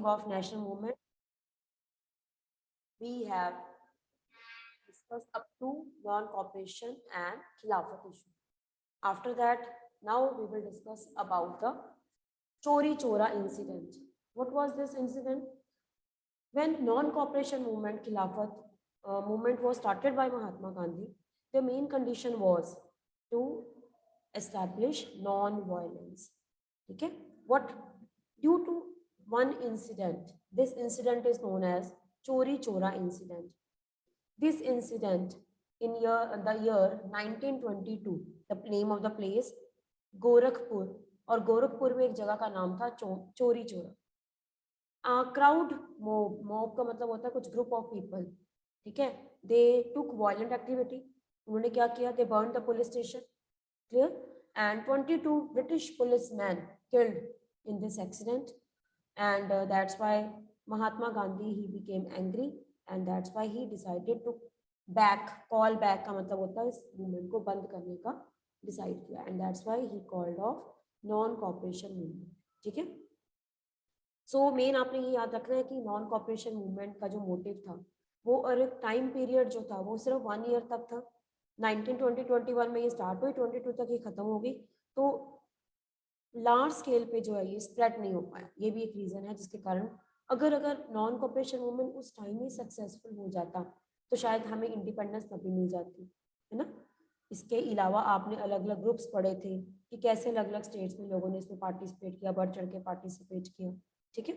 meaning of national movement. We have discussed up to non-cooperation and Khilafat issue. After that, now we will discuss about the Chori Chora incident. What was this incident? When non-cooperation movement, Khilafat movement was started by Mahatma Gandhi, the main condition was to establish non-violence. Okay? What? Due to one incident, this incident is known as Chori Chora incident. This incident in the year 1922, the name of the place Gorakhpur, और गोरखपुर में एक जगह का नाम था चोरी चोरा. Crowd mob का मतलब होता है कुछ ग्रुप ऑफ पीपल, ठीक है. They took violent activity. उन्होंने क्या किया? They burn the police station. Clear? And 22 British policeman killed in this accident, and that's why Mahatma Gandhi he became angry, and that's why he decided to call back का मतलब होता है इस movement को बंद करने का डिसाइड किया, and that's why he called off non cooperation movement. ठीक है. सो मेन आपने ये याद रखना है कि नॉन कॉपरेशन मूवमेंट का जो मोटिव था वो, और एक टाइम पीरियड जो था वो सिर्फ 1 ईयर तक था. 1921 में ये स्टार्ट हुई, 22 तक ये खत्म हो गई. तो लार्ज स्केल पे जो है ये स्प्रेड नहीं हो पाया. ये भी एक रीजन है जिसके कारण अगर नॉन कॉपरेशन मूवमेंट उस टाइम ही सक्सेसफुल हो जाता तो शायद हमें इंडिपेंडेंस तभी मिल जाती, है ना. इसके अलावा आपने अलग अलग ग्रुप्स पढ़े थे कि कैसे अलग अलग स्टेट्स में लोगों ने इसमें पार्टिसिपेट किया, बढ़ चढ़ के पार्टिसिपेट किया. ठीक है.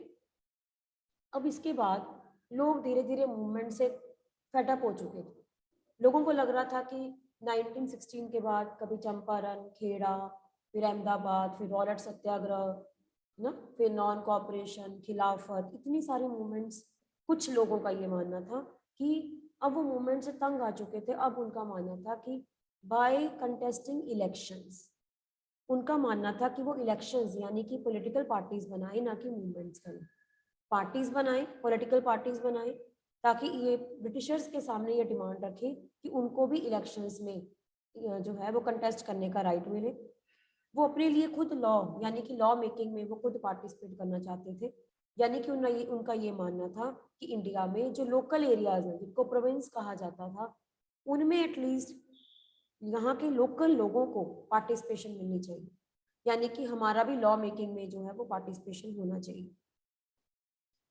अब इसके बाद लोग धीरे धीरे मूवमेंट से फेडअप हो चुके थे. लोगों को लग रहा था कि 1916 के बाद कभी चंपारण, खेड़ा, फिर अहमदाबाद, फिर रॉलेट सत्याग्रह, ना, फिर नॉन कॉपरेशन, खिलाफत, इतनी सारी मूवमेंट्स. कुछ लोगों का ये मानना था कि अब वो मूवमेंट से तंग आ चुके थे. अब उनका मानना था कि बाय कंटेस्टिंग इलेक्शंस, उनका मानना था कि वो इलेक्शंस यानी कि पॉलिटिकल पार्टीज बनाए, ना कि मूवमेंट्स करें. पार्टीज बनाए, पॉलिटिकल पार्टीज बनाए, ताकि ये ब्रिटिशर्स के सामने ये डिमांड रखे कि उनको भी इलेक्शंस में जो है वो कंटेस्ट करने का राइट मिले. वो अपने लिए खुद लॉ यानी कि लॉ मेकिंग में वो खुद पार्टिसिपेट करना चाहते थे. यानी कि उनका ये मानना था कि इंडिया में जो लोकल एरियाज हैं जिनको प्रोविंस कहा जाता था, उनमें एटलीस्ट यहाँ के लोकल लोगों को पार्टिसिपेशन मिलनी चाहिए. यानी कि हमारा भी लॉ मेकिंग में जो है वो पार्टिसिपेशन होना चाहिए.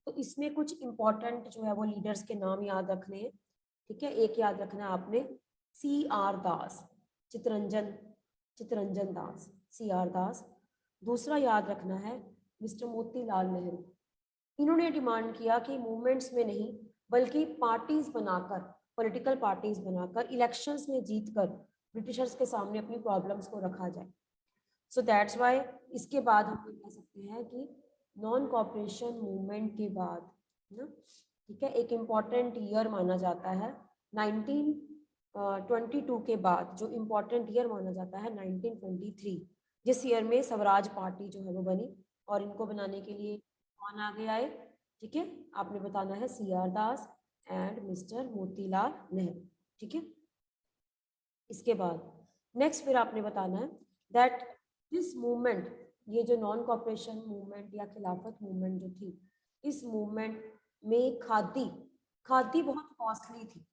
तो इसमें कुछ इंपॉर्टेंट जो है वो लीडर्स के नाम याद रखने हैं. ठीक है. एक याद रखना है आपने, CR दास, चितरंजन दास, CR दास. दूसरा याद रखना है मिस्टर मोतीलाल नेहरू. इन्होंने डिमांड किया कि मूवमेंट्स में नहीं बल्कि पार्टीज बनाकर, पॉलिटिकल पार्टीज बनाकर इलेक्शंस में जीतकर ब्रिटिशर्स के सामने अपनी प्रॉब्लम्स को रखा जाए. सो दैट्स व्हाई इसके बाद हम ये कह सकते हैं कि नॉन कॉपरेशन मूवमेंट के बाद ना, ठीक है, एक इम्पॉर्टेंट ईयर माना जाता है 1922 के बाद. जो इम्पॉर्टेंट ईयर माना जाता है 1923, जिस ईयर में स्वराज पार्टी जो है वो बनी. और इनको बनाने के लिए कौन आगे आए? ठीक है. आपने बताना है CR Das and mister Motilal Nehru. ठीक है. इसके बाद नेक्स्ट फिर आपने बताना है दैट दिस मूवमेंट, ये जो नॉन कॉपरेशन मूवमेंट या खिलाफत मूवमेंट जो थी, इस मूवमेंट में खादी बहुत कॉस्टली थी.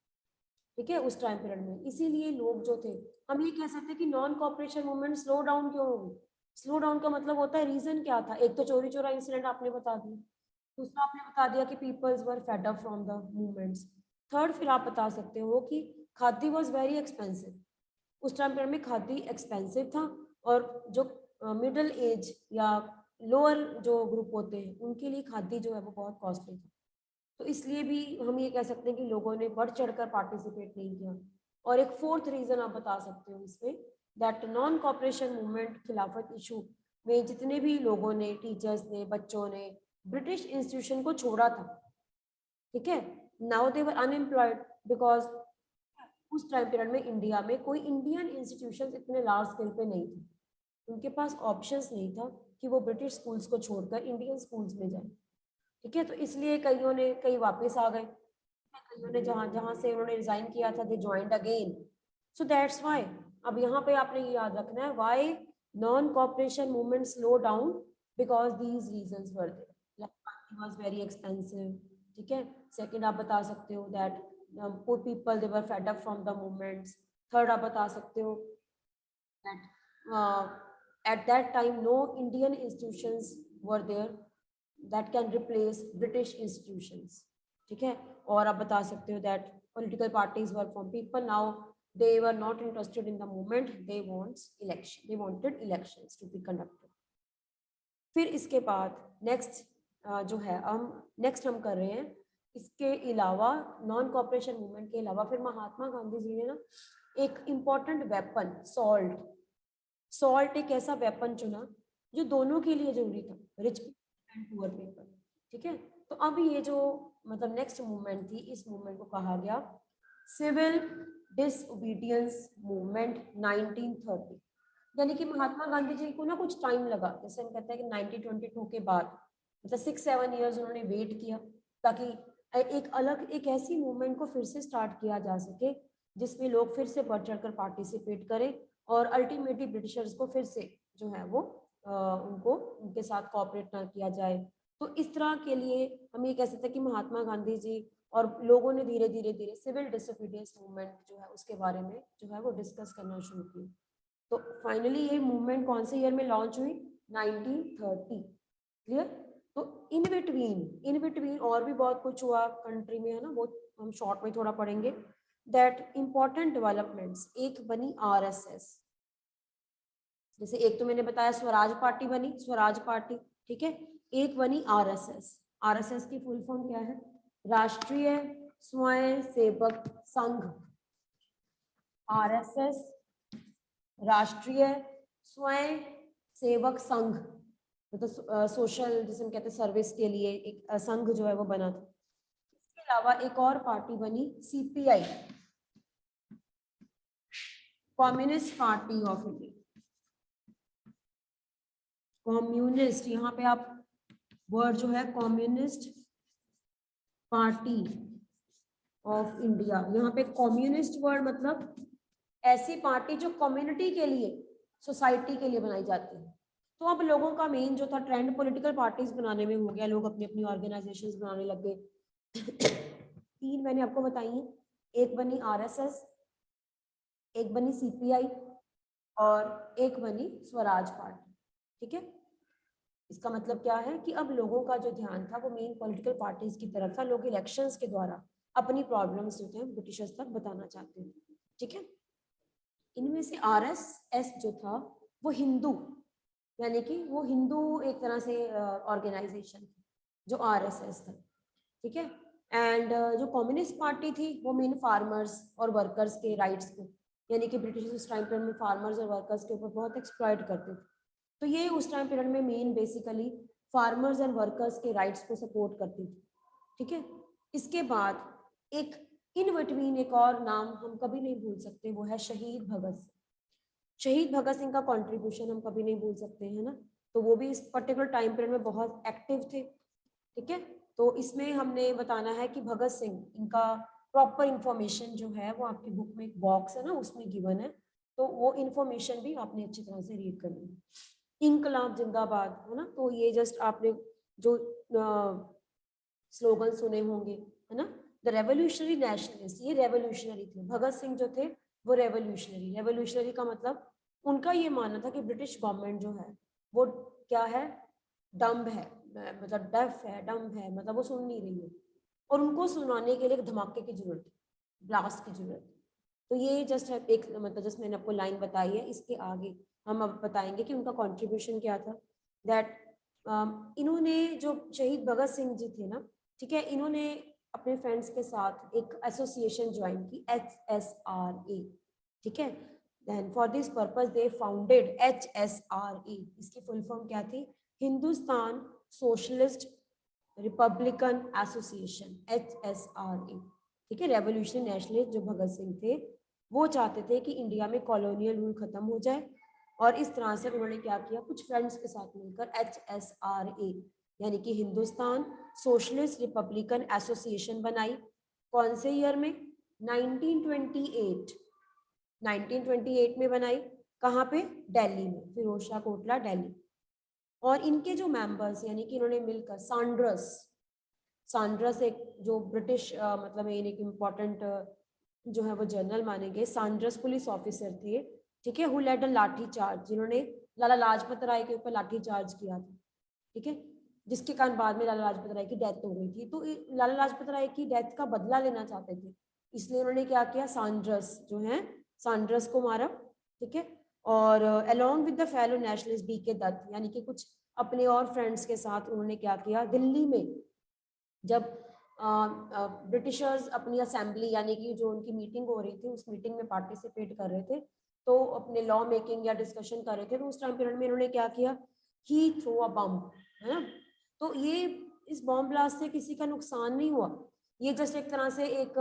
ठीक है. उस टाइम पीरियड में इसीलिए लोग जो थे, हम ये कह सकते हैं कि non cooperation movement slow down क्यों होगी. स्लो डाउन का मतलब होता है रीजन क्या था. एक तो चोरी चोरा इंसिडेंट आपने बता दिया. दूसरा आपने बता दिया कि peoples were fed up from the movements. Third फिर आप बता सकते हो कि खादी वॉज वेरी एक्सपेंसिव. उस टाइम पीरियड में खादी एक्सपेंसिव था, और जो मिडिल एज या लोअर जो ग्रुप होते हैं उनके लिए खादी जो है वो बहुत कॉस्टली था. तो इसलिए भी हम ये कह सकते हैं कि लोगों ने बढ़ चढ़कर पार्टिसिपेट नहीं किया. और एक फोर्थ रीजन आप बता सकते हो इसमें, दैट नॉन कॉपरेशन मूवमेंट खिलाफत इशू में जितने भी लोगों ने, टीचर्स ने, बच्चों ने ब्रिटिश इंस्टीट्यूशन को छोड़ा था. ठीक है. Now they were unemployed because उस टाइम पीरियड में इंडिया में कोई इंडियन इंस्टीट्यूशन इतने लार्ज स्केल पे नहीं थे. उनके पास ऑप्शंस नहीं था कि वो ब्रिटिश स्कूल्स को छोड़कर इंडियन स्कूल्स में जाए. ठीक है. तो इसलिए कई वापस आ गए, कईयों ने जहां से उन्होंने रिजाइन किया था they joined again. So that's why अब यहाँ पे आपने ये याद रखना है, why non cooperation movement slow down, because these reasons were there. Was very expensive, ठीक है। सेकंड आप बता सकते हो that poor people they were fed up from the movements. Third आप बता सकते हो that at that time no Indian institutions were there that can replace British institutions, ठीक है। और आप बता सकते हो that political parties were from people, now they were not interested in the movement, they wanted elections to be conducted. फिर इसके बाद नेक्स्ट जो है हम कर रहे हैं, इसके अलावा नॉन कॉपरेशन मूवमेंट के अलावा फिर महात्मा गांधी जी ने ना एक इम्पॉर्टेंट वेपन सॉल्ट एक ऐसा वेपन चुना जो दोनों के लिए जरूरी था, रिच एंड पुअर पीपल, ठीक है। तो अब ये जो मतलब नेक्स्ट मूवमेंट थी, इस मूवमेंट को कहा गया सिविल डिसओबीडियंस मूवमेंट 1930। यानी कि महात्मा गांधी जी को ना कुछ टाइम लगा, जैसे हम कहते हैं कि 1922 के बाद मतलब 6-7 इयर्स उन्होंने वेट किया ताकि एक ऐसी मूवमेंट को फिर से स्टार्ट किया जा सके जिसमें लोग फिर से बढ़ चढ़कर पार्टिसिपेट करें और अल्टीमेटली ब्रिटिशर्स को फिर से जो है वो उनके साथ कोऑपरेट ना किया जाए। तो इस तरह के लिए हम ये कह सकते हैं कि महात्मा गांधी जी और लोगों ने धीरे धीरे सिविल डिसोबीडियंस मूवमेंट जो है उसके बारे में जो है वो डिस्कस करना शुरू किया। तो फाइनली ये मूवमेंट कौन से ईयर में लॉन्च हुई? 1930। क्लियर? तो इन बिटवीन और भी बहुत कुछ हुआ कंट्री में, है ना, वो हम शॉर्ट में थोड़ा पढ़ेंगे। दैट इंपॉर्टेंट डेवलपमेंट्स, एक बनी आरएसएस, जैसे एक तो मैंने बताया स्वराज पार्टी बनी, स्वराज पार्टी, ठीक है। एक बनी आरएसएस, आरएसएस की फुल फॉर्म क्या है? राष्ट्रीय स्वयं सेवक संघ। आरएसएस राष्ट्रीय स्वयं सेवक संघ, मतलब सोशल जिसे हम कहते हैं सर्विस के लिए एक संघ जो है वो बना था। इसके अलावा एक और पार्टी बनी CPI, communist party of India. Communist, यहाँ पे आप वर्ड जो है कम्युनिस्ट पार्टी ऑफ इंडिया, यहाँ पे कम्युनिस्ट वर्ड मतलब ऐसी पार्टी जो कम्युनिटी के लिए, सोसाइटी के लिए बनाई जाती है। तो अब लोगों का मेन जो था ट्रेंड पॉलिटिकल पार्टीज बनाने में हो गया, लोग अपनी अपनी ऑर्गेनाइजेशंस बनाने लग गए। 3 मैंने आपको बताई हैं, एक बनी आरएसएस, एक बनी सीपीआई और एक बनी स्वराज पार्टी, ठीक है। इसका मतलब क्या है कि अब लोगों का जो ध्यान था वो मेन पॉलिटिकल पार्टीज की तरफ था। लोग इलेक्शंस के द्वारा अपनी प्रॉब्लम्स जो थे ब्रिटिशर्स तक बताना चाहते थे, ठीक है। इनमें से आरएसएस जो था वो हिंदू, यानी कि वो हिंदू एक तरह से ऑर्गेनाइजेशन थी जो आरएसएस था, ठीक है। एंड जो कम्युनिस्ट पार्टी थी वो मेन फार्मर्स और वर्कर्स के राइट्स को, यानी कि ब्रिटिश उस टाइम पीरियड में फार्मर्स और वर्कर्स के ऊपर बहुत एक्सप्लॉइट करते थे। तो ये उस टाइम पीरियड में main basically farmers and workers के राइट्स को सपोर्ट करती थी, ठीक है। इसके बाद एक इन बिटवीन एक और नाम हम कभी नहीं भूल सकते, वो है शहीद भगत सिंह। शहीद भगत सिंह का कंट्रीब्यूशन हम कभी नहीं भूल सकते, है ना। तो वो भी इस पर्टिकुलर टाइम पीरियड में बहुत एक्टिव थे, ठीक है। तो इसमें हमने बताना है कि भगत सिंह, इनका प्रॉपर इंफॉर्मेशन जो है वो आपकी बुक में एक बॉक्स है ना उसमें गिवन है, तो वो इंफॉर्मेशन भी आपने अच्छी तरह से रीड करनी है। इंकलाब जिंदाबाद, है ना, तो ये जस्ट आपने जो स्लोगन सुने होंगे, है ना, द रेवोल्यूशनरी नेशनलिस्ट, ये रेवोल्यूशनरी थे। भगत सिंह जो थे वो रेवोल्यूशनरी का मतलब उनका ये मानना था कि ब्रिटिश गवर्नमेंट जो है वो क्या है, डम्ब है, मतलब डफ है, डम्ब है, मतलब वो सुन नहीं रही है और उनको सुनाने के लिए एक धमाके की जरूरत है, ब्लास्ट की जरूरत है। तो ये जस्ट है एक मतलब जस्ट मैंने आपको लाइन बताई है। इसके आगे हम अब बताएंगे कि उनका कंट्रीब्यूशन क्या था। दैट इन्होंने जो शहीद भगत सिंह जी थे ना, ठीक है, इन्होंने अपने फ्रेंड्स के साथ एक एसोसिएशन ज्वाइन की, HSRA, ठीक है। Then for this purpose they founded HSRA। इसकी फुल फॉर्म क्या थी? Hindustan socialist republican association, HSRA, ठीक है। रेवोल्यूशनरी नेशनलिस्ट जो भगत सिंह थे वो चाहते थे कि इंडिया में कॉलोनियल रूल खत्म हो जाए और इस तरह से उन्होंने क्या किया, कुछ फ्रेंड्स के साथ मिलकर HSRA यानी कि हिंदुस्तान सोशलिस्ट रिपब्लिकन एसोसिएशन बनाई। कौन से ईयर में? 1928। 1928 में बनाई। कहाँ पे? दिल्ली में, फिरोज शाह कोटला, दिल्ली। और इनके जो मेंबर्स यानी कि इन्होंने मिलकर सांड्रस एक जो ब्रिटिश मतलब एक इम्पोर्टेंट जो है वो जनरल माने गए, सांड्रस पुलिस ऑफिसर थे, ठीक है, हु लेड अ लाठी चार्ज, जिन्होंने लाला लाजपत राय के ऊपर लाठी चार्ज किया था, ठीक है, जिसके कारण बाद में लाला लाजपत राय की डेथ हो गई थी। तो लाला लाजपत राय की डेथ का बदला लेना चाहते थे, इसलिए उन्होंने क्या किया, सांड्रस जो है सांड्रस को मारा, ठीक है, और along with the fellow nationalist B K Dutt, यानी कि कुछ अपने और फ्रेंड्स के साथ उन्होंने क्या किया, दिल्ली में जब ब्रिटिशर्स अपनी असेंबली यानी कि जो उनकी मीटिंग हो रही थी उस मीटिंग में पार्टिसिपेट कर रहे थे, तो अपने लॉ मेकिंग या डिस्कशन कर रहे थे, तो उस टाइम पीरियड में इन्होंने क्या किया, ही थ्रो अ बम, है ना। तो ये इस बॉम्ब ब्लास्ट से किसी का नुकसान नहीं हुआ, ये जस्ट एक तरह से एक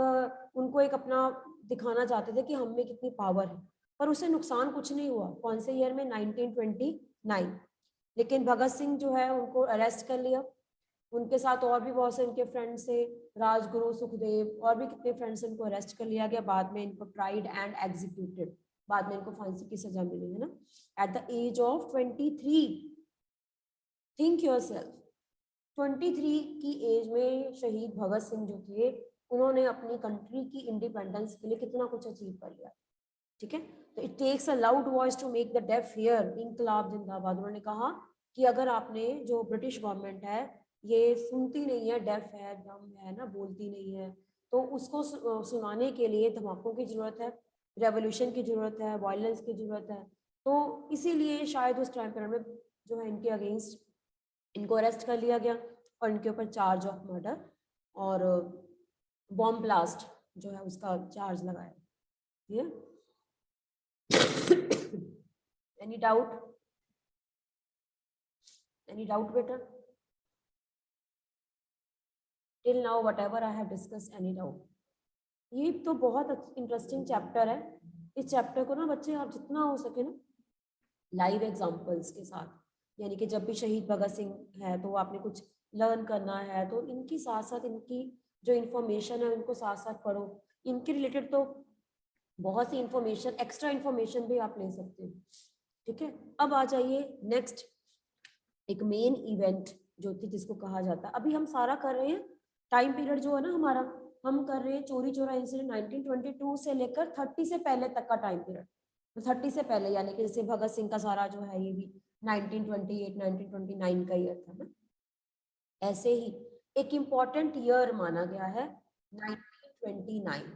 उनको एक अपना दिखाना चाहते थे कि हम में कितनी पावर है, पर उससे नुकसान कुछ नहीं हुआ। कौन से ईयर में, 1929। लेकिन भगत सिंह जो है उनको अरेस्ट कर लिया, उनके साथ और भी बहुत से इनके फ्रेंड्स थे, राजगुरु, सुखदेव और भी कितने फ्रेंड्स, इनको अरेस्ट कर लिया गया, बाद में इनको ट्राइड एंड एग्जीक्यूटेड, बाद में इनको फांसी की सजा मिली, है ना, at the age of 23। Think yourself, 23 की एज में शहीद भगत सिंह जो थे, उन्होंने अपनी कंट्री की इंडिपेंडेंस के लिए कितना कुछ अचीव कर लिया, ठीक है। तो it takes a loud voice to make the deaf hear, इंकलाब जिंदाबाद। उन्होंने कहा कि अगर आपने जो ब्रिटिश गवर्नमेंट है ये सुनती नहीं है, डेफ है, डम है ना, बोलती नहीं है, तो उसको सुनाने के लिए धमाकों की जरूरत है, रेवोल्यूशन की जरूरत है, वायलेंस की जरूरत है। तो इसीलिए शायद उस टाइम पीरियड में जो है इनके अगेंस्ट इनको अरेस्ट कर लिया गया और इनके ऊपर चार्ज ऑफ मर्डर और बॉम्ब ब्लास्ट जो है उसका चार्ज लगाया। ये any doubt, any doubt बेटा, till now whatever I have discussed, any doubt? ये तो बहुत इंटरेस्टिंग चैप्टर है, इस चैप्टर को ना बच्चे आप जितना हो सके ना लाइव एग्जांपल्स के साथ, यानी कि जब भी शहीद भगत सिंह है तो आपने कुछ लर्न करना है तो इनकी साथ साथ इनकी जो इन्फॉर्मेशन है उनको साथ साथ पढ़ो, इनके रिलेटेड तो बहुत सी इंफॉर्मेशन, एक्स्ट्रा इंफॉर्मेशन भी आप ले सकते हो, ठीक है। अब आ जाइए नेक्स्ट, एक मेन इवेंट जो थी जिसको कहा जाता है, अभी हम सारा कर रहे हैं टाइम पीरियड जो है ना हमारा, हम कर रहे हैं चोरी चोरा इंसिडेंट 1922 से लेकर 30 से पहले तक का टाइम पीरियड, तो 30 से पहले यानी कि जैसे भगत सिंह का सारा जो है ये भी 1928 1929 का ईयर था ना, ऐसे ही एक इम्पॉर्टेंट ईयर माना गया है 1929,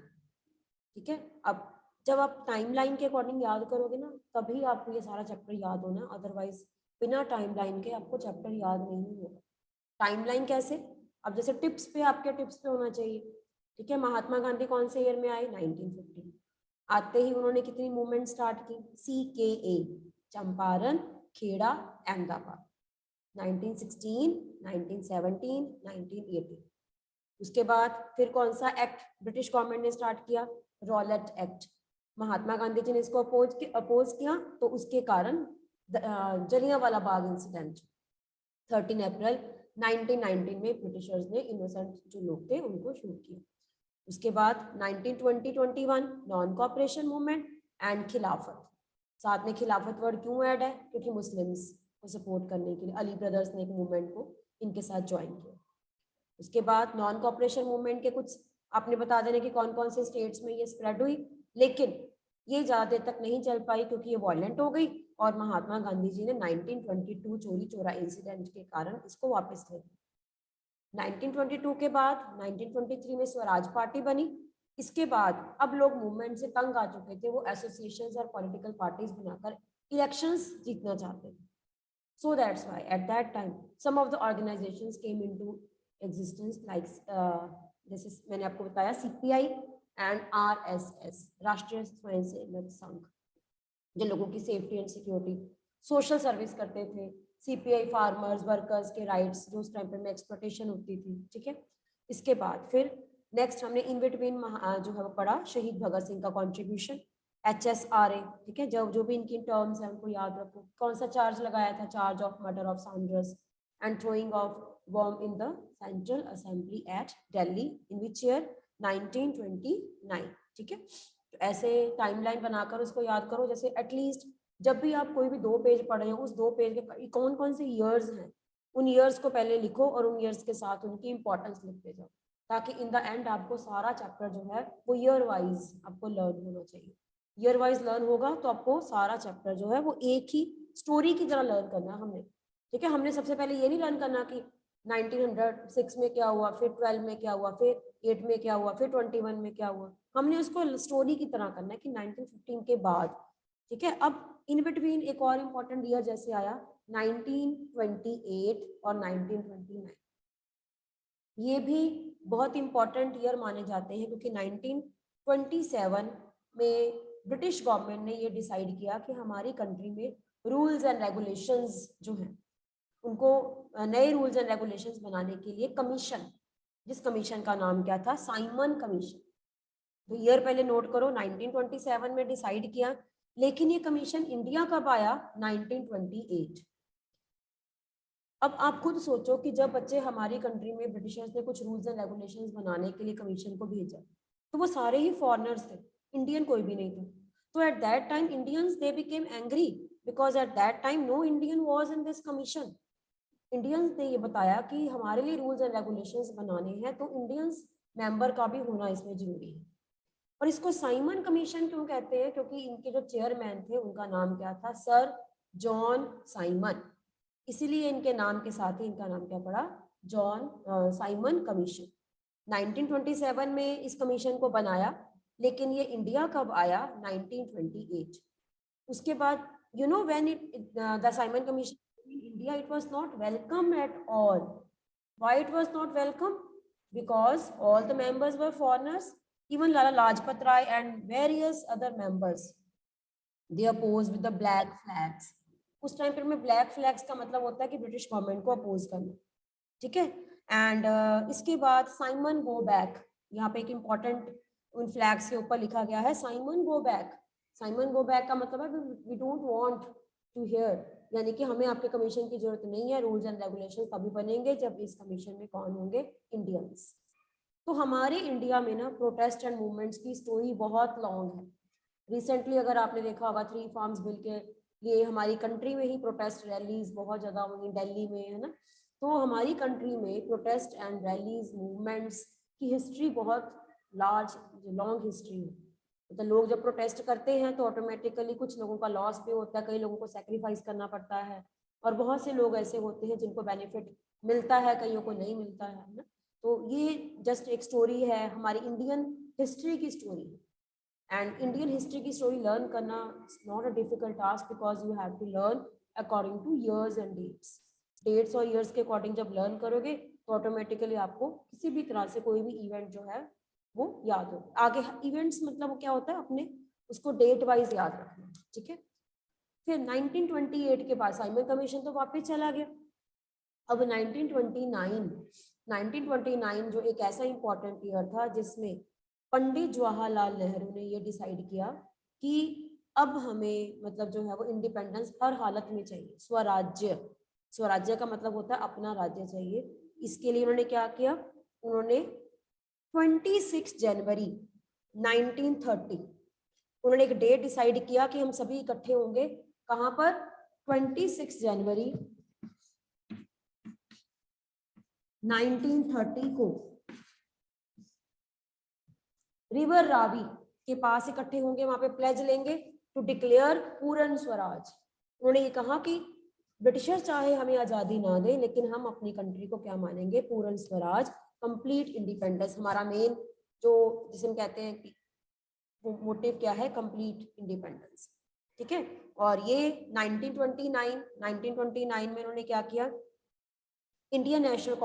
ठीक है। अब जब आप टाइमलाइन के अकॉर्डिंग याद करोगे ना तभी आपको ये सारा चैप्टर याद होना, अदरवाइज बिना टाइमलाइन के आपको चैप्टर याद नहीं होगा। टाइमलाइन कैसे, अब जैसे टिप्स पे आपके टिप्स पे होना चाहिए, ठीक है। महात्मा गांधी कौन से ईयर में आए, 1950। आते ही उन्होंने कितनी मूवमेंट स्टार्ट की, CKA, चंपारण, खेड़ा, अहमदाबाद, 1916, 1917, 1918। उसके बाद फिर कौन सा एक्ट ब्रिटिश गवर्नमेंट ने स्टार्ट किया, रॉलेट एक्ट, महात्मा गांधी जी ने इसको अपोज किया, तो उसके कारण जलियांवाला बाग इंसिडेंट 13 अप्रैल 1919 में ब्रिटिशर्स ने इनोसेंट जो लोग थे उनको शूट किया। उसके बाद 1920-21 नॉन कॉपरेशन मूवमेंट एंड खिलाफत, साथ में खिलाफत वर्ड क्यों ऐड है, क्योंकि मुस्लिम्स को सपोर्ट करने के लिए अली ब्रदर्स ने एक मूवमेंट को इनके साथ ज्वाइन किया। उसके बाद नॉन कॉपरेशन मूवमेंट के कुछ आपने बता देने कि कौन कौन से स्टेट्स में ये स्प्रेड हुई, लेकिन ये ज़्यादा देर तक नहीं चल पाई क्योंकि ये वायलेंट हो गई और महात्मा गांधी जी ने 1922 चोरी चोरा इंसिडेंट के कारण इसको वापस ले लिया। 1922 के बाद 1923 में स्वराज पार्टी बनी। इसके बाद अब लोग मूवमेंट से तंग आ चुके थे, वो एसोसिएशंस और पॉलिटिकल पार्टीज बनाकर इलेक्शंस जीतना चाहते थे। So that's why at that time some of the organizations came into existence like जैसे मैंने आपको बताया CPI and RSS, राष्ट्रीय स्वयंसेवक संघ, जो लोगों की safety and security social service करते थे। CPI फार्मर्स वर्कर्स के राइट्स जो उस टाइम पे में एक्सप्लॉयटेशन होती थी, ठीक है। इसके बाद फिर नेक्स्ट हमने इन बिटवीन जो है वो पढ़ा शहीद भगत सिंह का कॉन्ट्रीब्यूशन, HSRA, ठीक है। जो भी इनकी टर्म्स है उनको याद रखो। कौन सा चार्ज लगाया था, charge of murder of Saunders and throwing of bomb in the central assembly at Delhi in which year 1929, ठीक है। तो ऐसे टाइमलाइन बनाकर उसको याद करो, जैसे एटलीस्ट जब भी आप कोई भी 2 पेज पढ़ रहे हो, उस 2 पेज के कौन कौन से ईयर्स हैं, उन ईयर्स को पहले लिखो और उन ईयर्स के साथ उनकी इंपॉर्टेंस लिखते जाओ, ताकि इन द एंड आपको सारा चैप्टर जो है वो ईयर वाइज आपको लर्न होना चाहिए। ईयर वाइज लर्न होगा तो आपको सारा चैप्टर जो है वो एक ही स्टोरी की तरह लर्न करना हमने। ठीक है, हमने सबसे पहले ये नहीं लर्न करना कि 1906 में क्या हुआ, फिर 12 में क्या हुआ, फिर 8 में क्या हुआ, फिर 21 में क्या हुआ। हमने उसको स्टोरी की तरह करना है कि 1915 के बाद। ठीक है, अब इन बिटवीन एक और इम्पोर्टेंट ईयर जैसे आया 1928 और 1929, ये भी बहुत इंपॉर्टेंट ईयर माने जाते हैं, क्योंकि 1927 में ब्रिटिश गवर्नमेंट ने ये डिसाइड किया कि हमारी कंट्री में रूल्स एंड रेगुलेशंस जो हैं उनको नए रूल्स एंड रेगुलेशंस बनाने के लिए कमीशन, जिस कमीशन का नाम क्या था, साइमन कमीशन। तो ईयर पहले नोट करो, 1927 में डिसाइड किया, लेकिन ये कमीशन इंडिया कब आया, 1928। अब आप खुद सोचो कि जब बच्चे हमारी कंट्री में ब्रिटिशर्स ने कुछ रूल्स एंड रेगुलेशंस बनाने के लिए कमीशन को भेजा, तो वो सारे ही फॉरेनर्स थे, इंडियन कोई भी नहीं था। तो at that time Indians they became angry, because at that time no Indian was in this commission. Indians ने ये बताया कि हमारे लिए रूल्स एंड रेगुलेशंस बनाने हैं तो इंडियंस मेंबर का भी होना इसमें जरूरी है। और इसको साइमन कमीशन क्यों कहते हैं, क्योंकि इनके जो चेयरमैन थे उनका नाम क्या था, सर जॉन साइमन। इसीलिए इनके नाम के साथ ही इनका नाम क्या पड़ा, जॉन साइमन कमीशन। 1927 में इस कमीशन को बनाया, लेकिन ये इंडिया कब आया, 1928। उसके बाद you know when the Simon commission in India, it was not welcome at all. Why it was not welcome? Because all the members were foreigners. Even Lala Lajpat Rai and various other members, they opposed with the black flags. उस time पर में black flags का मतलब होता है कि British government को oppose करना। ठीक है, एंड इसके बाद साइमन गो बैक, यहाँ पे एक इम्पॉर्टेंट उन फ्लैग्स के ऊपर लिखा गया है Simon go back. Simon go back का मतलब है we don't want to here, यानी कि हमें आपके कमीशन की जरूरत नहीं है, रूल्स एंड रेगुलेशन तभी बनेंगे जब इस कमीशन में कौन होंगे, इंडियंस। तो हमारे इंडिया में ना प्रोटेस्ट एंड मूवमेंट्स की स्टोरी बहुत लॉन्ग है। रिसेंटली अगर आपने देखा होगा 3 फार्म्स बिल के लिए हमारी कंट्री में ही प्रोटेस्ट रैलीज बहुत ज़्यादा हुई, दिल्ली में, है ना। तो हमारी कंट्री में प्रोटेस्ट एंड रैलीज मूवमेंट्स की हिस्ट्री बहुत लार्ज लॉन्ग हिस्ट्री है। मतलब लोग जब प्रोटेस्ट करते हैं तो ऑटोमेटिकली कुछ लोगों का लॉस भी होता है, कई लोगों को सेक्रीफाइस करना पड़ता है, और बहुत से लोग ऐसे होते हैं जिनको बेनिफिट मिलता है, कईयों को नहीं मिलता है ना। तो ये जस्ट एक स्टोरी है, हमारी इंडियन हिस्ट्री की स्टोरी है। एंड इंडियन हिस्ट्री की स्टोरी लर्न करना is not a difficult task, because you have to learn according to years and dates. Dates और ईयर्स के अकॉर्डिंग जब लर्न करोगे तो ऑटोमेटिकली आपको किसी भी तरह से कोई भी इवेंट जो है वो याद हो। आगे इवेंट्स मतलब वो क्या होता है, अपने उसको डेट वाइज याद रखना। ठीक है, फिर 1928 के बाद साइमन कमीशन तो वापस चला गया। अब 1929 जो एक ऐसा इंपॉर्टेंट ईयर था जिसमें पंडित जवाहरलाल नेहरू ने ये डिसाइड किया कि अब हमें मतलब जो है वो इंडिपेंडेंस हर हालत में चाहिए, स्वराज्य। स्वराज्य का मतलब होता है अपना राज्य चाहिए। इसके लिए उन्होंने क्या किया, उन्होंने 26 जनवरी 1930 उन्होंने एक डेट डिसाइड किया कि हम सभी इकट्ठे होंगे कहां पर, 26 जनवरी 1930 को रिवर रावी के पास इकट्ठे होंगे, वहां पे प्लेज लेंगे टू डिक्लेयर पूर्ण स्वराज। उन्होंने ये कहा कि ब्रिटिशर्स चाहे हमें आजादी ना दे, लेकिन हम अपनी कंट्री को क्या मानेंगे, पूर्ण स्वराज, कंप्लीट इंडिपेंडेंस। हमारा मेन जो जिसे हम कहते हैं कि वो मोटिव क्या है, कंप्लीट इंडिपेंडेंस। ठीक है, और ये 1929 में उन्होंने क्या किया, इंडियन नेशनल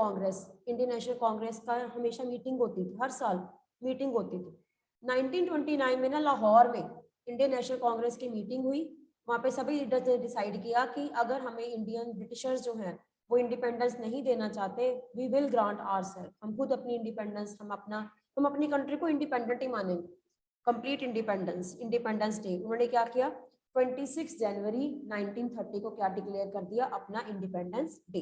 कांग्रेस का हमेशा मीटिंग होती थी, हर साल मीटिंग होती थी। 1929 में ना लाहौर में इंडियन नेशनल कांग्रेस की मीटिंग हुई। वहाँ पे सभी लीडर्स ने डिसाइड किया कि अगर हमें इंडियन ब्रिटिशर्स जो हैं वो इंडिपेंडेंस नहीं देना चाहते, वी विल ग्रांट आवरसेल्फ, हम खुद अपनी इंडिपेंडेंस, हम अपनी कंट्री को इंडिपेंडेंट ही मानेंगे, कंप्लीट इंडिपेंडेंस डे। उन्होंने क्या किया, 26 जनवरी 1930 को क्या डिक्लेयर कर दिया, अपना इंडिपेंडेंस डे।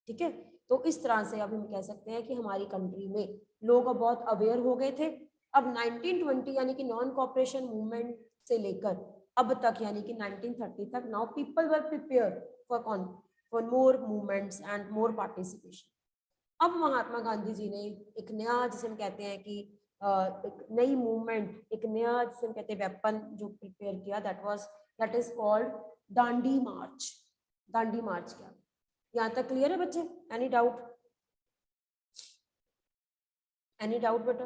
ठीक है, तो इस तरह से अब हम कह सकते हैं कि हमारी कंट्री में लोग अब बहुत अवेयर हो गए थे। अब 1920 यानी कि नॉन कॉपरेशन मूवमेंट से लेकर अब तक यानी कि 1930 तक, now people were prepare for more movements and more participation. अब महात्मा गांधी जी ने एक नया, जिसे हम कहते हैं कि एक नई मूवमेंट, एक नया जिसे हम कहते हैं वेपन जो प्रिपेयर किया, that is called Dandi March. Dandi march क्या, यहाँ तक क्लियर है बच्चे? Any doubt? एनी डाउट बेटा?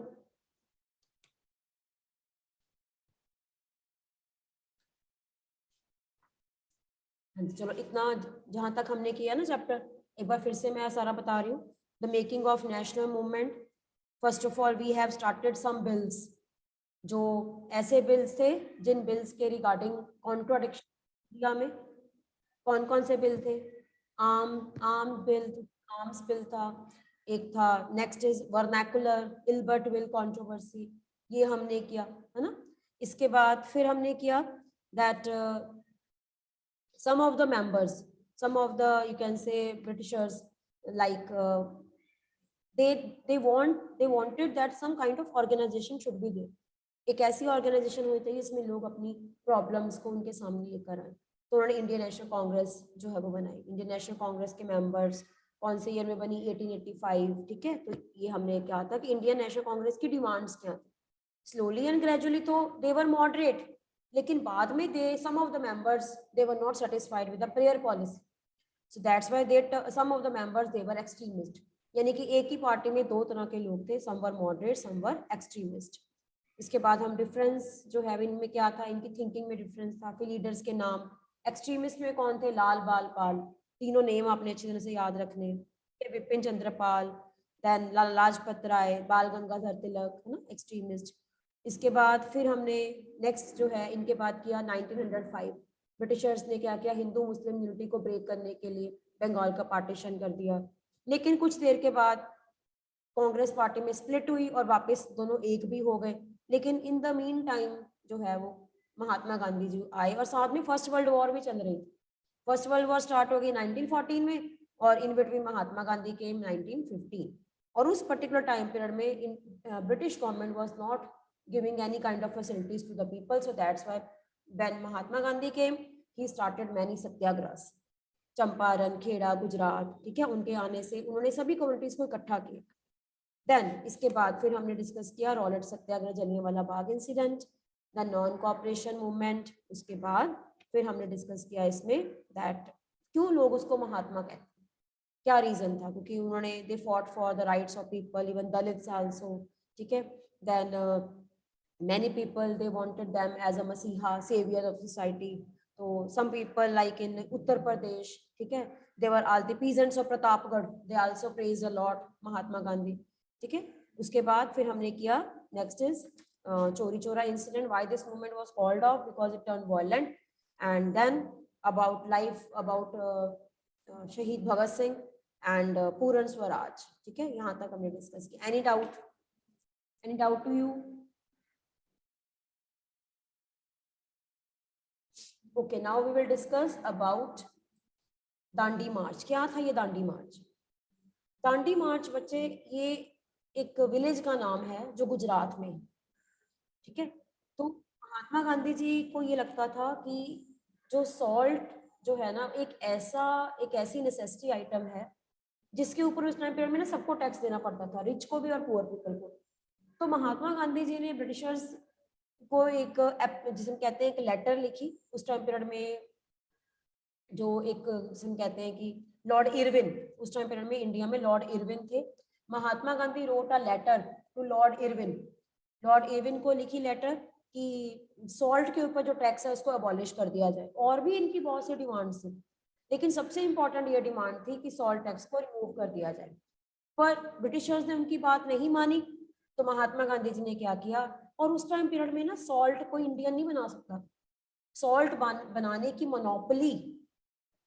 हाँ चलो, इतना जहां तक हमने किया ना चैप्टर, एक बार फिर से मैं सारा बता रही हूँ। The making of national movement, first of all we have started some bills, जो ऐसे बिल्स थे जिन बिल्स के रिगार्डिंग कॉन्ट्रोडिक्शन इंडिया में। कौन कौन से बिल थे? आर्म बिल, आर्म्स बिल था, एक था next is vernacular Ilbert will controversy, ये हमने किया है ना। इसके बाद फिर हमने किया that some of the members, some of the, you can say, Britishers, like they wanted that some kind of organization should be there, एक ऐसी ऑर्गेनाइजेशन होनी चाहिए जिसमें लोग अपनी प्रॉब्लम्स को उनके सामने लेकर आए। तो उन्होंने इंडियन नेशनल कांग्रेस जो है वो बनाई। इंडियन नेशनल कांग्रेस के मेंबर्स कौन से ईयर में बनी? 1885, ठीक है। तो ये हमने क्या था कि इंडियन नेशनल कांग्रेस की डिमांड्स क्या थी। स्लोली एंड ग्रेजुअली तो दे वर मॉडरेट, लेकिन बाद में they some of the members they were not satisfied with the prayer policy, so that's why they some of the members they were extremist. यानी कि एक ही पार्टी में दो तरह के लोग थे, सम वर मॉडरेट, सम वर एक्सट्रीमिस्ट। इसके बाद हम डिफरेंस जो है इनमें क्या था, इनकी थिंकिंग में डिफरेंस था। फिर लीडर्स के नाम, एक्सट्रीमिस्ट में कौन थे? लाल बाल पाल, तीनों नेम आपने अच्छी तरह से याद रखने। फिर विपिन चंद्र पाल, देन लाला लाजपत राय, बाल गंगाधर तिलक, है ना, एक्सट्रीमिस्ट। इसके बाद फिर हमने नेक्स्ट जो है इनके बाद किया 1905, ब्रिटिशर्स ने क्या किया? हिंदू मुस्लिम यूनिटी को ब्रेक करने के लिए बंगाल का पार्टीशन कर दिया। लेकिन कुछ देर के बाद कांग्रेस पार्टी में स्प्लिट हुई और वापस दोनों एक भी हो गए। लेकिन इन द मीन टाइम जो है वो महात्मा गांधी जी आए और साथ में फर्स्ट वर्ल्ड वॉर भी चल रही थी। फर्स्ट वर्ल्ड वॉर स्टार्ट हो गई 1914 में और इन बिटवीन महात्मा गांधी केम 1915। और उस पर्टिकुलर टाइम पीरियड में British government was not giving any kind of facilities to the people, so that's why when Mahatma Gandhi came he started many satyagraha. Champaran, Kheda, Gujarat, ठीक है, उनके आने से उन्होंने सभी कम्युनिटीज को इकट्ठा किया। देन इसके बाद फिर हमने डिस्कस किया Rowlatt Satyagraha, Jallianwala Bagh incident, the non cooperation movement. उसके बाद फिर हमने डिस्कस किया इसमें दैट क्यों लोग उसको महात्मा कहते हैं, क्या रीजन था, क्योंकि उन्होंने they fought for the rights of people, even Dalits also, ठीक है। Then many people they wanted them as a masiha savior of society. So some people like in Uttar Pradesh, ठीक है, they were all the peasants of Pratapgarh, they also praised a lot Mahatma Gandhi, ठीक है। उसके बाद फिर हमने किया next is Chauri Chaura incident, why this movement was called off, because it turn violent. And then about life, about Shaheed Bhagat Singh and पूर्ण स्वराज, ठीक है, यहाँ तक हमने डिस्कस किया। Any doubt? Any doubt to you? Okay, now we will discuss about Dandi march. क्या था ये दांडी मार्च? दांडी मार्च बच्चे ये एक विलेज का नाम है जो गुजरात में है, ठीक है। तो महात्मा गांधी जी को ये लगता था कि जो सॉल्ट जो है ना एक ऐसी नेसेसिटी आइटम है जिसके ऊपर उस टाइम पीरियड में ना सबको टैक्स देना पड़ता था, रिच को भी और पुअर पीपल को। तो महात्मा गांधी जी ने ब्रिटिशर्स को एक जिसे कहते हैं एक लेटर लिखी उस टाइम पीरियड में, जो एक जिसे कहते हैं कि लॉर्ड इरविन, उस टाइम पीरियड में इंडिया में लॉर्ड इरविन थे। Mahatma Gandhi wrote a letter to Lord Irwin, Lord Irwin को लिखी लेटर कि सॉल्ट के ऊपर जो टैक्स है उसको अबॉलिश कर दिया जाए। और भी इनकी बहुत सी डिमांड्स थी, लेकिन सबसे इंपॉर्टेंट ये डिमांड थी कि सॉल्ट टैक्स को रिमूव कर दिया जाए। पर ब्रिटिशर्स ने उनकी बात नहीं मानी, तो महात्मा गांधी जी ने क्या किया, और उस टाइम पीरियड में ना सॉल्ट कोई इंडियन नहीं बना सकता। सॉल्ट बनाने की मोनोपोली,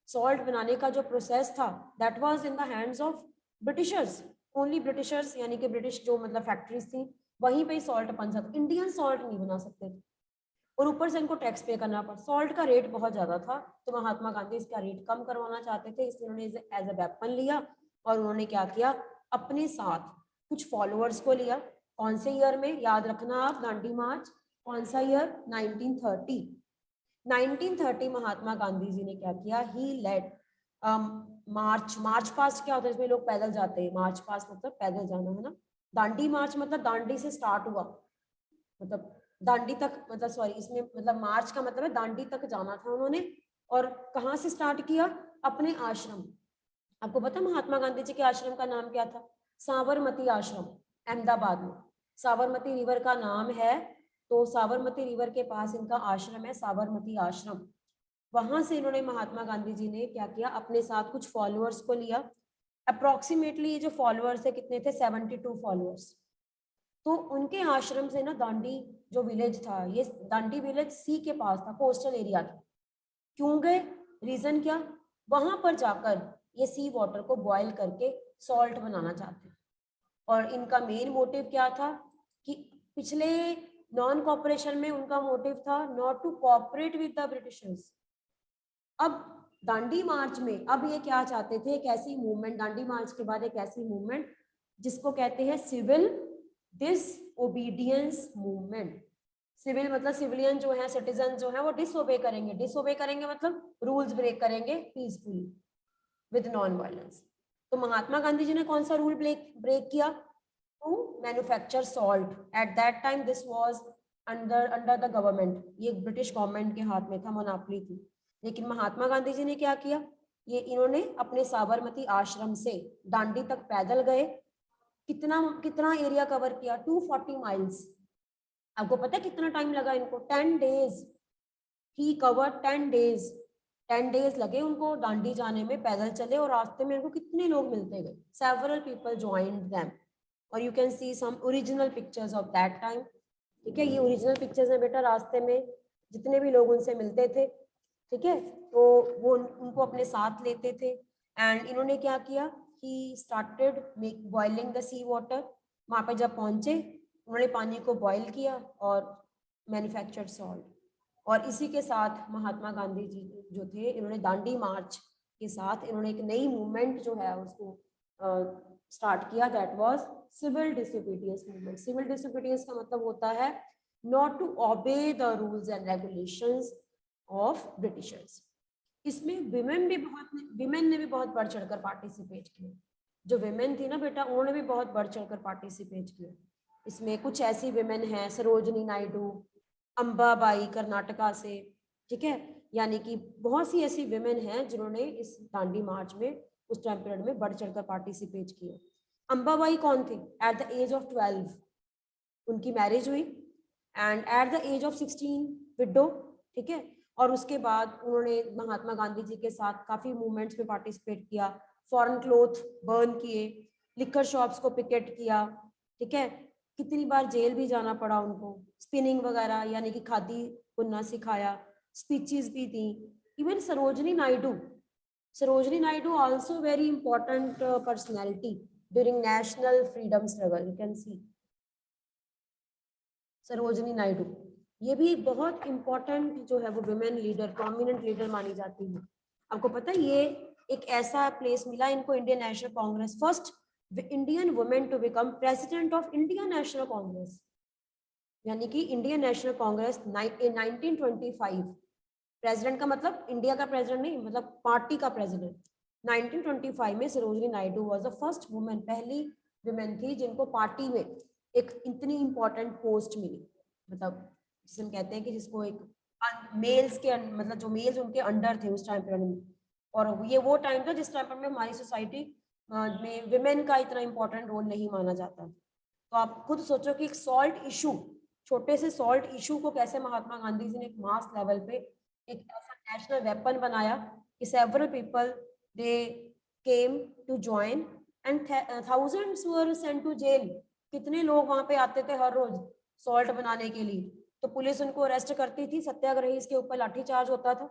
सॉल्ट बनाने का जो प्रोसेस था that was in the hands of Britishers, only Britishers, यानी कि ब्रिटिश जो मतलब फैक्ट्रीज थी वहीं पे सॉल्ट बन सकता, इंडियन सॉल्ट नहीं बना सकते थे। और ऊपर से इनको टैक्स पे करना पड़ा, सॉल्ट का रेट बहुत ज्यादा था, तो महात्मा गांधी इसका रेट कम करवाना चाहते थे, इसलिए उन्होंने इसे एज अ वेपन लिया। और उन्होंने क्या किया, अपने साथ कुछ फॉलोअर्स को लिया। कौन से ईयर में, याद रखना आप, दांडी मार्च कौन सा ईयर, 1930। 1930 महात्मा गांधी जी ने क्या किया, ही लेड मार्च पास्ट क्या होता है, इसमें लोग पैदल जाते हैं, मार्च पास्ट मतलब पैदल जाना है ना, दांडी मार्च मतलब दांडी से स्टार्ट हुआ, मतलब दांडी तक, मतलब सॉरी इसमें मतलब मार्च का मतलब है दांडी तक जाना था उन्होंने। और कहाँ से स्टार्ट किया, अपने आश्रम। आपको पता महात्मा गांधी जी के आश्रम का नाम क्या था, साबरमती आश्रम, अहमदाबाद में। साबरमती रिवर का नाम है, तो साबरमती रिवर के पास इनका आश्रम है, साबरमती आश्रम। वहां से इन्होंने महात्मा गांधी जी ने क्या किया, अपने साथ कुछ फॉलोअर्स को लिया। अप्रोक्सीमेटली ये जो फॉलोअर्स है कितने थे, 72 फॉलोअर्स। तो उनके आश्रम से ना दांडी जो विलेज था, ये दांडी विलेज सी के पास था, कोस्टल एरिया था। क्यों गए, रीजन क्या, वहां पर जाकर ये सी वाटर को बॉयल करके सॉल्ट बनाना चाहते। और इनका मेन मोटिव क्या था कि पिछले नॉन कॉपरेशन में उनका मोटिव था not to cooperate with the Britishers. अब दांडी मार्च में अब ये क्या चाहते थे, एक ऐसी मूवमेंट, दांडी मार्च के बाद एक ऐसी मूवमेंट जिसको कहते हैं सिविल डिसओबीडियंस मूवमेंट। सिविल मतलब सिविलियन जो है, सिटीजन जो है वो डिसओबे करेंगे, डिसओबे करेंगे मतलब रूल्स ब्रेक करेंगे पीसफुली विद नॉन वायलेंस। तो महात्मा गांधी जी ने कौन सा रूल ब्रेक किया, to manufacture salt. At that time this was under the government, ये ब्रिटिश गवर्नमेंट के हाथ में था, मोनोपोली थी। लेकिन महात्मा गांधी जी ने क्या किया, ये इन्होंने अपने साबरमती आश्रम से दांडी तक पैदल गए। कितना कितना एरिया कवर किया, 240 माइल्स। आपको पता है कितना टाइम लगा इनको, 10 डेज। ही कवर 10 डेज, 10 डेज लगे उनको दांडी जाने में, पैदल चले। और रास्ते में इनको कितने लोग मिलते गए, सेवरल पीपल जॉइंड देम। और you can see some original pictures of that time. ठीक है, ये ओरिजिनल पिक्चर्स हैं बेटा, रास्ते में जितने भी लोग उनसे मिलते थे, ठीक है, तो वो उनको अपने साथ लेते थे। एंड इन्होंने क्या किया, he started make boiling the sea water. वहाँ पे जब पहुंचे उन्होंने पानी को बॉयल किया और मैन्युफैक्चर्ड सॉल्ट। और इसी के साथ महात्मा गांधी जी जो थे, इन्होंने दांडी मार्च के साथ इन्होंने एक नई मूवमेंट जो है उसको स्टार्ट किया, that was civil disobedience movement. Civil disobedience का मतलब होता है not to obey the rules and regulations of Britishers. इसमें विमेन ने भी बहुत बढ़ चढ़कर पार्टिसिपेट किया। जो विमेन थी ना बेटा, उन्होंने भी बहुत बढ़ चढ़कर पार्टिसिपेट किया। इसमें कुछ ऐसी विमेन हैं, सरोजनी नायडू, अंबाबाई कर्नाटका से, ठीक है, यानी कि बहुत सी ऐसी विमेन हैं जिन्होंने इस दांडी मार्च में उस टाइम पीरियड में बढ़ चढ़कर पार्टिसिपेट किया। अंबाबाई कौन थी, एट द एज ऑफ 12 उनकी मैरिज हुई, and at the age of 16 widow, ठीक है। और उसके बाद उन्होंने महात्मा गांधी जी के साथ काफी मूवमेंट्स में पार्टिसिपेट किया, फॉरेन क्लोथ बर्न किए, लिकर शॉप्स को पिकेट किया, ठीक है। कितनी बार जेल भी जाना पड़ा उनको, स्पिनिंग वगैरह यानी कि खादी बुनना सिखाया, स्पीचेस भी दी। Even Sarojini Naidu also very important personality during national freedom struggle, you can see Sarojini Naidu, ये भी एक बहुत इंपॉर्टेंट जो है वो विमेन लीडर, प्रोमिनेंट लीडर मानी जाती है। आपको पता है ये एक ऐसा प्लेस मिला इनको, Indian National Congress, first Indian women to become president of Indian National Congress, यानी कि इंडियन नेशनल कांग्रेस 1925। प्रेसिडेंट का मतलब इंडिया का प्रेसिडेंट नहीं, मतलब पार्टी का प्रेसिडेंट। 1925 में Sarojini Naidu was the first women, पहली वुमेन थी जिनको पार्टी में एक इतनी इंपॉर्टेंट पोस्ट मिली, मतलब जिसे हम कहते हैं कि जिसको एक मेल्स के मतलब जो मेल्स उनके अंडर थे उस टाइम पीरियड में। और ये वो टाइम था जिस टाइम पर में हमारी सोसाइटी में विमेन का इतना इंपॉर्टेंट रोल नहीं माना जाता। तो आप खुद सोचो कि एक सॉल्ट इशू, छोटे से सॉल्ट इशू को कैसे महात्मा गांधी जी ने एक मास लेवल पे एक ऐसा नेशनल वेपन बनाया कि several people they came to join and thousands were sent to jail. कितने लोग वहां पे आते थे हर रोज सॉल्ट बनाने के लिए, तो पुलिस उनको अरेस्ट करती थी, सत्याग्रही इसके ऊपर लाठीचार्ज होता था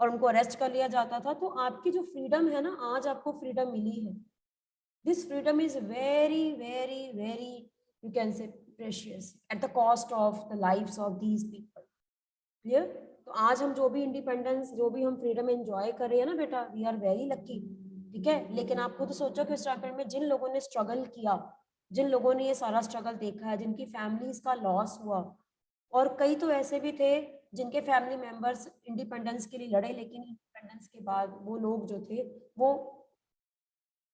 और उनको अरेस्ट कर लिया जाता था। तो आपकी जो फ्रीडम है ना, आज आपको फ्रीडम मिली है, this freedom is very very very, you can say precious at the cost of the lives of these people, clear। तो आज हम जो भी इंडिपेंडेंस, जो भी हम फ्रीडम एंजॉय कर रहे हैं ना बेटा, वी आर वेरी लकी, ठीक है। लेकिन आप खुद सोचो कि उस टाइम में जिन लोगों ने स्ट्रगल किया, जिन लोगों ने ये सारा स्ट्रगल देखा है, जिनकी फैमिलीज का लॉस हुआ, और कई तो ऐसे भी थे जिनके फैमिली मेंबर्स इंडिपेंडेंस के लिए लड़े, लेकिन इंडिपेंडेंस के बाद वो लोग जो थे वो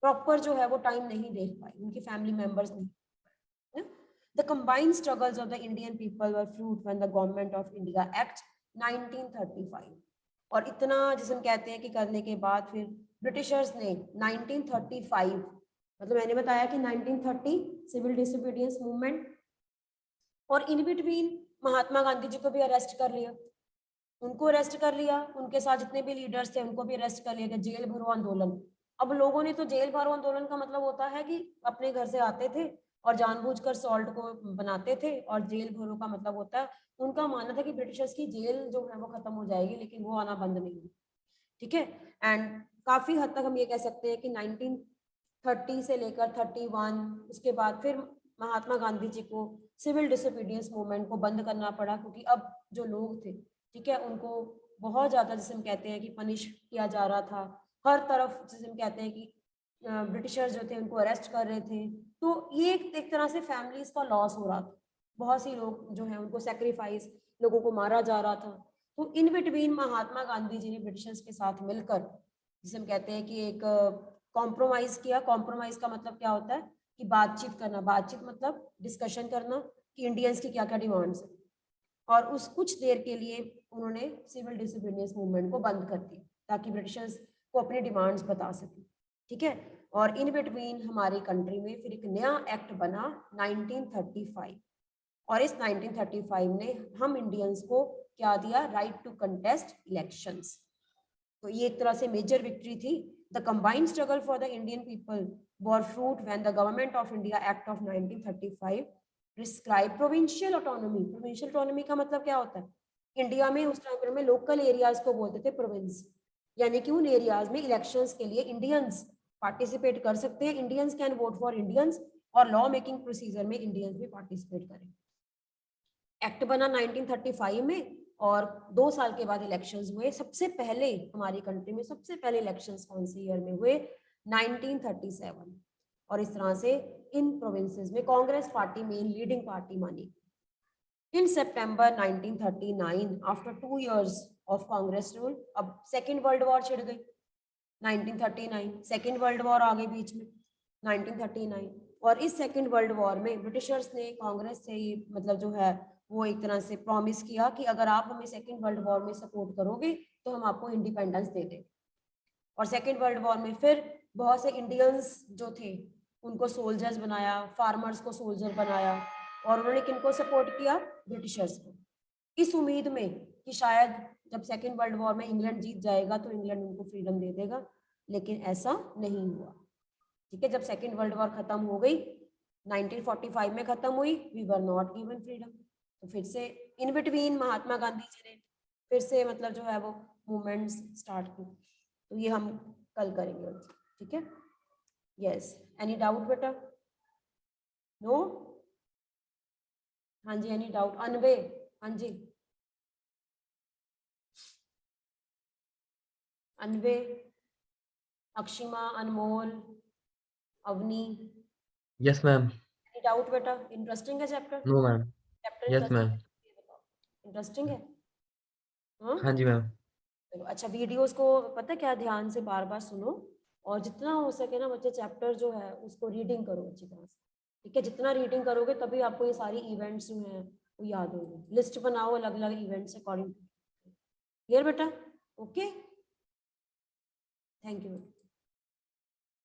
प्रॉपर जो है वो टाइम नहीं देख पाए, उनके फैमिली मेंबर्स नहीं। The combined struggles of the Indian people were fruit when the Government of India Act 1935, और इतना जिसे हम कहते हैं कि करने के बाद फिर ब्रिटिशर्स ने 1935, मतलब मैंने बताया कि 1930 सिविल डिसोबीडियंस मूवमेंट, और इन बिटवीन महात्मा गांधी जी को भी अरेस्ट कर लिया, उनको अरेस्ट कर लिया, उनके साथ जितने भी लीडर्स थे उनको भी अरेस्ट कर लिया, जेल भरो आंदोलन। अब लोगों ने तो जेल भरो आंदोलन का मतलब होता है कि अपने घर से आते थे और जानबूझकर सॉल्ट को बनाते थे, और जेल भरो का मतलब होता है, उनका मानना था कि ब्रिटिशर्स की जेल जो है वो खत्म हो जाएगी, लेकिन वो आना बंद नहीं हुई। ठीक है, एंड काफी हद तक हम ये कह सकते हैं कि 1930 से लेकर 31, उसके बाद फिर महात्मा गांधी जी को सिविल डिसोबीडियंस मूवमेंट को बंद करना पड़ा, क्योंकि अब जो लोग थे, ठीक है, उनको बहुत ज्यादा जिसे हम कहते हैं कि पनिश किया जा रहा था हर तरफ, जिसे हम कहते हैं कि ब्रिटिशर्स जो थे उनको अरेस्ट कर रहे थे, तो ये एक तरह से फैमिलीज का लॉस हो रहा था, बहुत सी लोग जो है उनको सेक्रीफाइस, लोगों को मारा जा रहा था। तो इन बिटवीन महात्मा गांधी जी ने ब्रिटिशर्स के साथ मिलकर, जिसे हम कहते हैं कि एक कॉम्प्रोमाइज किया। कॉम्प्रोमाइज का मतलब क्या होता है कि बातचीत करना, बातचीत मतलब डिस्कशन करना कि इंडियंस की क्या क्या डिमांड्स है, और उस कुछ देर के लिए उन्होंने सिविल डिसोबीडियंस मूवमेंट को बंद कर दिया ताकि ब्रिटिशर्स को अपनी डिमांड्स बता सकें। ठीक है, और इन बिटवीन हमारी कंट्री में फिर एक नया एक्ट बना 1935, और इस 1935 ने हम इंडियंस को क्या दिया, राइट टू कंटेस्ट इलेक्शंस। तो ये एक तरह से मेजर विक्ट्री थी। The combined struggle for the Indian people bore fruit when the Government of India Act of 1935 prescribed provincial autonomy। provincial autonomy का मतलब क्या होता है, इंडिया में उस टाइम में लोकल एरियाज को बोलते थे प्रोविंस, यानी कि उन एरियाज में इलेक्शंस के लिए इंडियंस पार्टिसिपेट कर सकते हैं, Indians can vote for Indians, और लॉ मेकिंग प्रोसीजर में इंडियंस भी पार्टिसिपेट करें। एक्ट बना 1935 में, और 2 साल के बाद इलेक्शंस हुए। सबसे पहले हमारी कंट्री में सबसे पहले इलेक्शंस कौन से ईयर में हुए, 1937, और इस तरह से इन प्रोविंसेस में Congress party main leading party मानी। इन सितंबर 1939, after 2 years of Congress rule, अब सेकेंड वर्ल्ड वॉर छिड़ गई 1939, सेकेंड वर्ल्ड वॉर आ गई बीच में 1939, और इस सेकेंड वर्ल्ड वॉर में ब्रिटिशर्स ने कांग्रेस से मतलब जो है वो एक तरह से प्रॉमिस किया कि अगर आप हमें सेकेंड वर्ल्ड वॉर में सपोर्ट करोगे तो हम आपको इंडिपेंडेंस दे देंगे। और सेकेंड वर्ल्ड वॉर में फिर बहुत से इंडियंस जो थे उनको सोल्जर्स बनाया, फार्मर्स को सोल्जर बनाया, और उन्होंने किनको सपोर्ट किया, ब्रिटिशर्स को, इस उम्मीद में कि शायद जब सेकेंड वर्ल्ड वॉर में इंग्लैंड जीत जाएगा तो इंग्लैंड उनको फ्रीडम दे देगा, लेकिन ऐसा नहीं हुआ। ठीक है, जब सेकेंड वर्ल्ड वॉर खत्म हो गई, 1945 में खत्म हुई, we were not given freedom. तो फिर से इन बिटवीन महात्मा गांधी जी ने फिर से मतलब जो है वो मूवमेंट्स स्टार्ट की, तो ये हम कल करेंगे। ठीक है, यस, एनी डाउट बेटा? नो? हाँ जी, एनी डाउट? अनबे, हाँ जी, Anbe, Akshima, Anmol, Avni, yes ma'am. Any doubt बेटा? इंटरेस्टिंग है chapter? No ma'am. Chapter yes interesting ma'am. है, ये बताओ, इंटरेस्टिंग है? हाँ, हाँ जी मैम। चलो अच्छा, वीडियोस को पता है क्या, ध्यान से बार बार सुनो, और जितना हो सके ना बच्चे चैप्टर जो है उसको रीडिंग करो अच्छी तरह से। ठीक है, जितना रीडिंग करोगे तभी आपको ये सारी इवेंट्स जो हैं वो याद होंगे। लिस्ट बनाओ अलग अलग इवेंट्स अकॉर्डिंग। क्लियर बेटा? Okay, thank you.